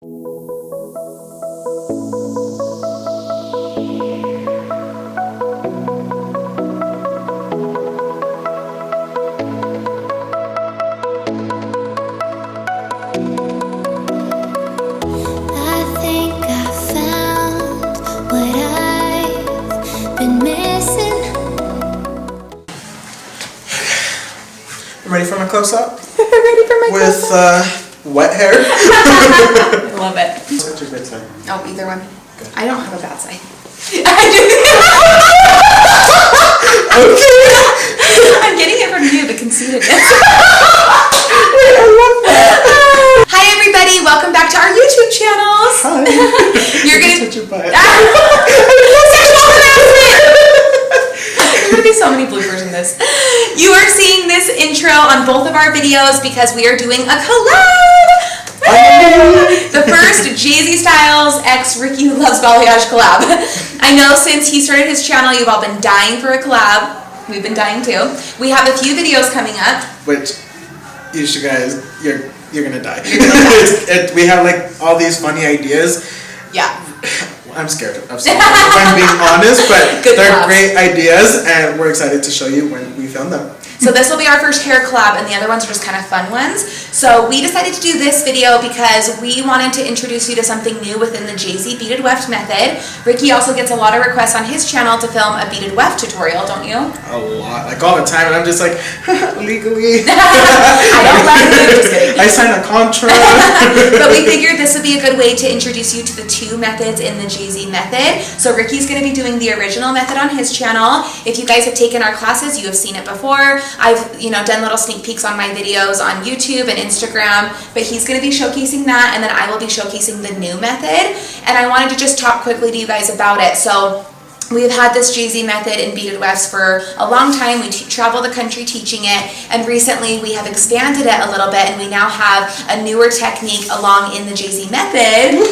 Ready for my close-up? Ready for my close-up? With wet hair? I love it. What's your good side? Oh, either one. Good. I don't have a bad side. Okay. I'm getting it from you, the conceitedness. I love that. Hi everybody, welcome back to our YouTube channels. Hi. You're gonna touch your butt. There's gonna be so many bloopers in this. You are seeing this intro on both of our videos because we are doing a collab. The first Jessi Styles x Ricky Who Loves Balayage collab. I know since he started his channel, you've all been dying for a collab. We've been dying too. We have a few videos coming up. Which, you should guys, you're gonna die. You're gonna die. We have like all these funny ideas. Yeah. I'm scared of some of them, if I'm being honest, but they're great ideas and we're excited to show you when we film them. So this will be our first hair collab and the other ones are just kind of fun ones. So we decided to do this video because we wanted to introduce you to something new within the Jessi Beaded Weft method. Ricky also gets a lot of requests on his channel to film a beaded weft tutorial, don't you? A lot, like all the time, and I'm just like, legally. I don't like you, just kidding. I signed a contract. But we figured this would be a good way to introduce you to the two methods in the Jessi method. So Ricky's going to be doing the original method on his channel. If you guys have taken our classes, you have seen it before. I've done little sneak peeks on my videos on YouTube and Instagram, but he's going to be showcasing that, and then I will be showcasing the new method. And I wanted to just talk quickly to you guys about it. So we've had this Jessi method in beaded wefts for a long time. We travel the country teaching it, and recently we have expanded it a little bit, and we now have a newer technique along in the Jessi method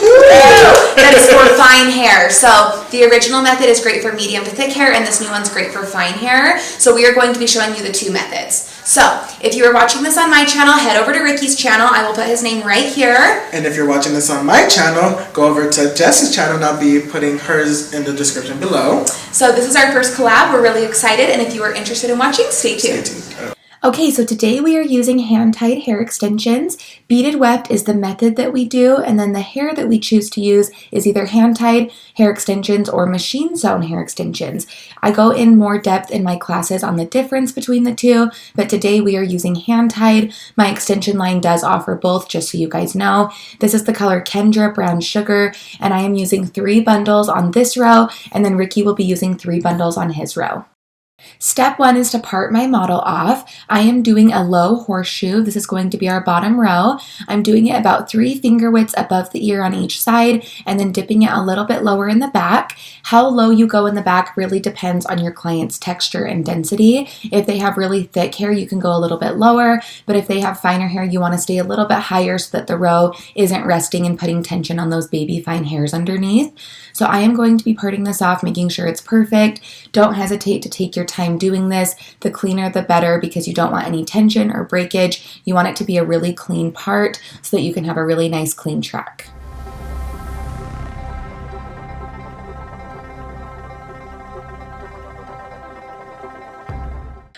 that is for fine hair. So the original method is great for medium to thick hair, and this new one's great for fine hair. So we are going to be showing you the two methods. So if you are watching this on my channel, head over to Ricky's channel. I will put his name right here. And if you're watching this on my channel, go over to Jessi's channel, and I'll be putting hers in the description below. So this is our first collab. We're really excited, and if you are interested in watching, stay tuned. Stay tuned. Okay, so today we are using hand-tied hair extensions. Beaded weft is the method that we do, and then the hair that we choose to use is either hand-tied hair extensions or machine sewn hair extensions. I go in more depth in my classes on the difference between the two, but today we are using hand-tied. My extension line does offer both, just so you guys know. This is the color Kendra Brown Sugar, and I am using 3 bundles on this row, and then Ricky will be using 3 bundles on his row. Step 1 is to part my model off. I am doing a low horseshoe. This is going to be our bottom row. I'm doing it about 3 finger widths above the ear on each side and then dipping it a little bit lower in the back. How low you go in the back really depends on your client's texture and density. If they have really thick hair, you can go a little bit lower, but if they have finer hair, you want to stay a little bit higher so that the row isn't resting and putting tension on those baby fine hairs underneath. So I am going to be parting this off, making sure it's perfect. Don't hesitate to take your time doing this. The cleaner the better, because you don't want any tension or breakage. You want it to be a really clean part so that you can have a really nice clean track.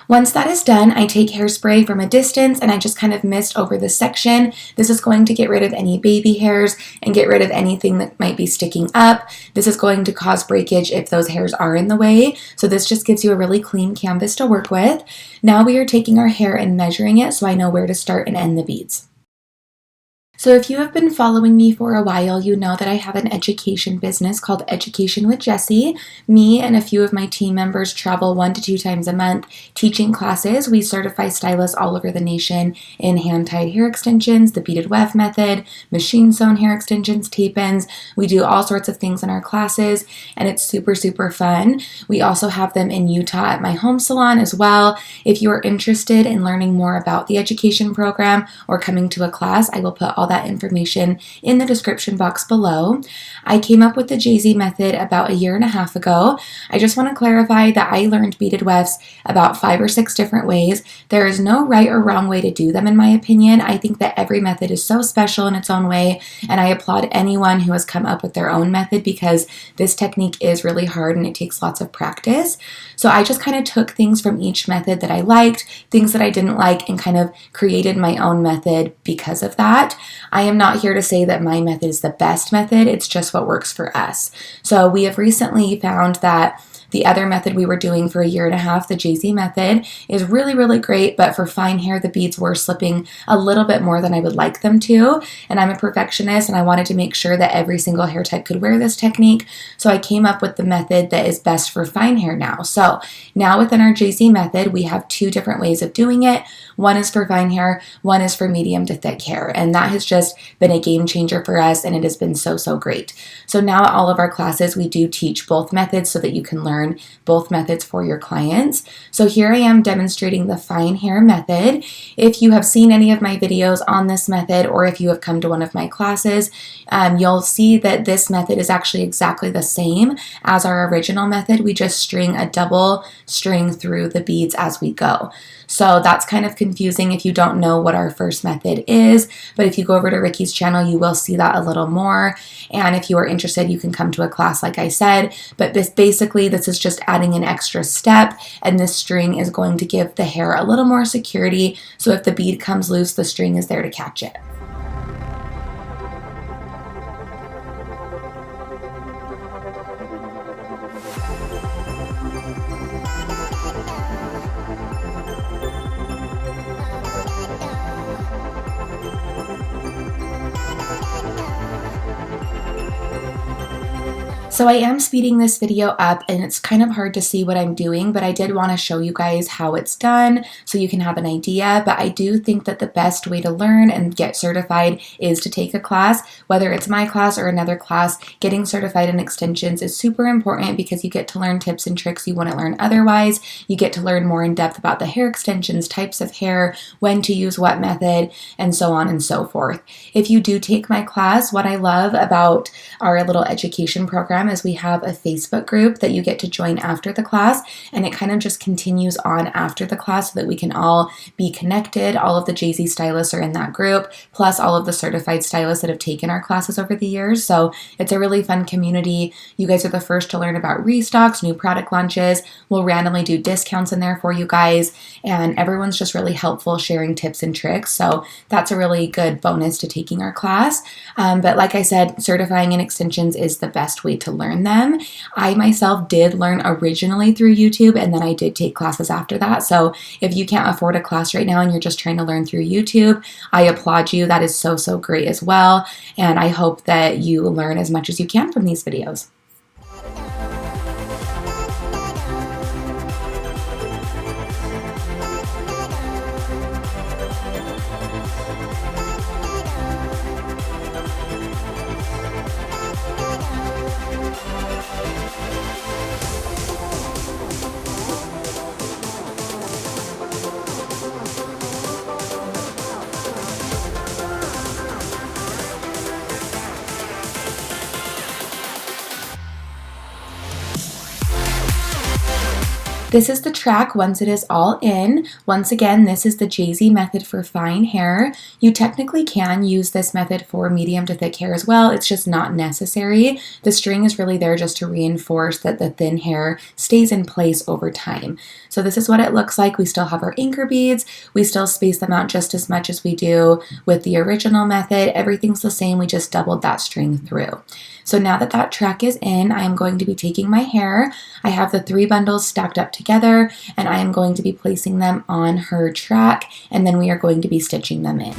Once that is done, I take hairspray from a distance and I just kind of mist over this section. This is going to get rid of any baby hairs and get rid of anything that might be sticking up. This is going to cause breakage if those hairs are in the way. So this just gives you a really clean canvas to work with. Now we are taking our hair and measuring it so I know where to start and end the beads. So if you have been following me for a while, you know that I have an education business called Education with Jessi. Me and a few of my team members travel 1 to 2 times a month teaching classes. We certify stylists all over the nation in hand-tied hair extensions, the beaded weft method, machine sewn hair extensions, tape-ins. We do all sorts of things in our classes, and it's super, super fun. We also have them in Utah at my home salon as well. If you are interested in learning more about the education program or coming to a class, I will put all all that information in the description box below. I came up with the Jessi method about a year and a half ago. I just want to clarify that I learned beaded wefts about 5 or 6 different ways. There is no right or wrong way to do them, in my opinion. I think that every method is so special in its own way, and I applaud anyone who has come up with their own method because this technique is really hard and it takes lots of practice. So I just kind of took things from each method that I liked, things that I didn't like, and kind of created my own method because of that. I am not here to say that my method is the best method, it's just what works for us. So we have recently found that the other method we were doing for a year and a half, the Jessi method, is really, really great, but for fine hair, the beads were slipping a little bit more than I would like them to, and I'm a perfectionist, and I wanted to make sure that every single hair type could wear this technique, so I came up with the method that is best for fine hair now. So now within our Jessi method, we have 2 different ways of doing it. One is for fine hair, one is for medium to thick hair, and that has just been a game changer for us, and it has been so, so great. So now at all of our classes, we do teach both methods so that you can learn both methods for your clients. So here I am demonstrating the fine hair method. If you have seen any of my videos on this method, or if you have come to one of my classes, you'll see that this method is actually exactly the same as our original method. We just string a double string through the beads as we go. So that's kind of confusing if you don't know what our first method is, but if you go over to Ricky's channel, you will see that a little more. And if you are interested, you can come to a class like I said, but this is just adding an extra step, and this string is going to give the hair a little more security, so if the bead comes loose, the string is there to catch it. So I am speeding this video up, and it's kind of hard to see what I'm doing, but I did want to show you guys how it's done so you can have an idea. But I do think that the best way to learn and get certified is to take a class, whether it's my class or another class. Getting certified in extensions is super important because you get to learn tips and tricks you wouldn't learn otherwise. You get to learn more in depth about the hair extensions, types of hair, when to use what method, and so on and so forth. If you do take my class, what I love about our little education program is we have a Facebook group that you get to join after the class, and it kind of just continues on after the class so that we can all be connected. All of the Jessi stylists are in that group, plus all of the certified stylists that have taken our classes over the years. So it's a really fun community. You guys are the first to learn about restocks, new product launches. We'll randomly do discounts in there for you guys, and everyone's just really helpful sharing tips and tricks. So that's a really good bonus to taking our class. But like I said, certifying in extensions is the best way to learn them. I myself did learn originally through YouTube, and then I did take classes after that. So if you can't afford a class right now and you're just trying to learn through YouTube, I applaud you. That is so, so great as well. And I hope that you learn as much as you can from these videos. This is the track once it is all in. Once again, this is the Jessi method for fine hair. You technically can use this method for medium to thick hair as well. It's just not necessary. The string is really there just to reinforce that the thin hair stays in place over time. So this is what it looks like. We still have our anchor beads. We still space them out just as much as we do with the original method. Everything's the same. We just doubled that string through. So now that that track is in, I am going to be taking my hair. I have the 3 bundles stacked up together, and I am going to be placing them on her track, and then we are going to be stitching them in.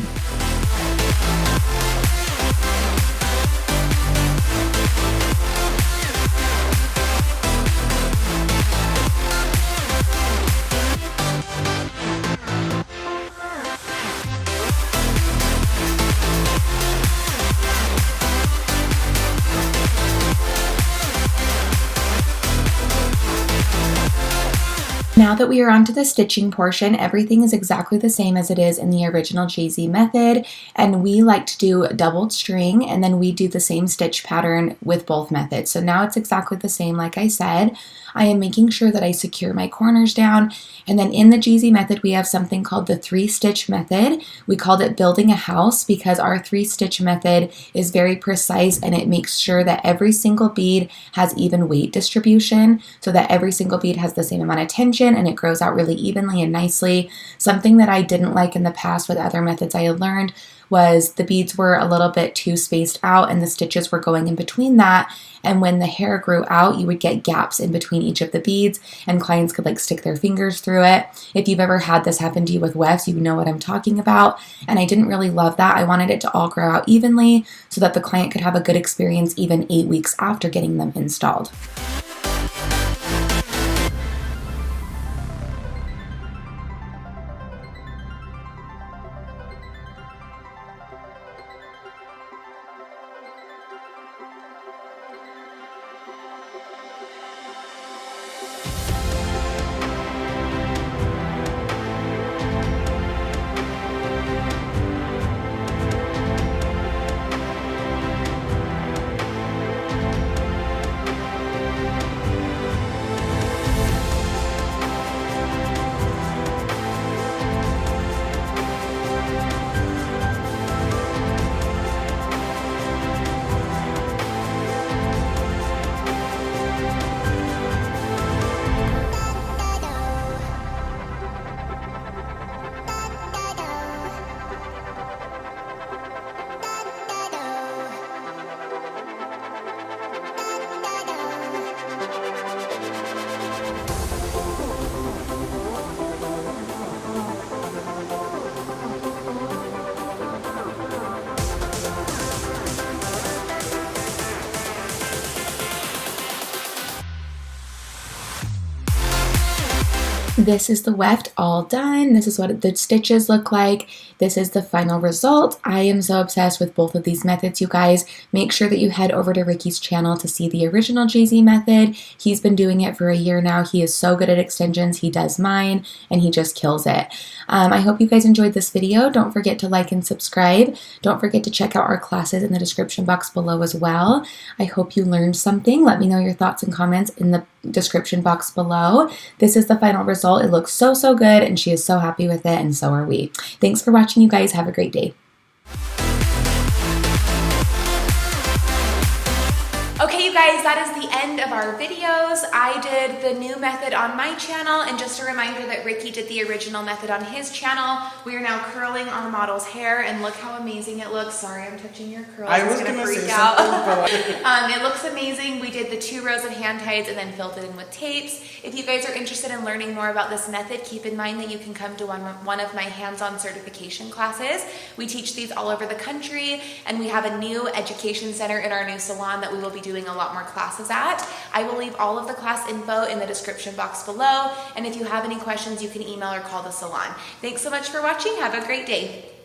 Now that we are onto the stitching portion, everything is exactly the same as it is in the original Jessi method, and we like to do doubled string, and then we do the same stitch pattern with both methods. So now it's exactly the same like I said. I am making sure that I secure my corners down, and then in the Jessi method we have something called the 3-stitch method. We called it building a house because our 3-stitch method is very precise and it makes sure that every single bead has even weight distribution so that every single bead has the same amount of tension and it grows out really evenly and nicely. Something that I didn't like in the past with other methods I had learned was the beads were a little bit too spaced out and the stitches were going in between that, and when the hair grew out you would get gaps in between each of the beads and clients could like stick their fingers through it. If you've ever had this happen to you with Weft, you know what I'm talking about, and I didn't really love that. I wanted it to all grow out evenly so that the client could have a good experience even 8 weeks after getting them installed. This is the weft all done. This is what the stitches look like. This is the final result. I am so obsessed with both of these methods, you guys. Make sure that you head over to Ricky's channel to see the original Jessi method. He's been doing it for a year now. He is so good at extensions. He does mine, and he just kills it. I hope you guys enjoyed this video. Don't forget to like and subscribe. Don't forget to check out our classes in the description box below as well. I hope you learned something. Let me know your thoughts and comments in the description box below. This is the final result. It looks so, so good, and she is so happy with it, and so are we. Thanks for watching, you guys. Have a great day. Okay, you guys, that is the end of our videos. I did the new method on my channel, and just a reminder that Ricky did the original method on his channel. We are now curling our model's hair, and look how amazing it looks. Sorry, I'm touching your curls. I was gonna freak out. It looks amazing. We did the 2 rows of hand ties and then filled it in with tapes. If you guys are interested in learning more about this method, keep in mind that you can come to one of my hands-on certification classes. We teach these all over the country, and we have a new education center in our new salon that we will be doing a lot more classes at. I will leave all of the class info in the description box below, and if you have any questions, you can email or call the salon. Thanks so much for watching. Have a great day.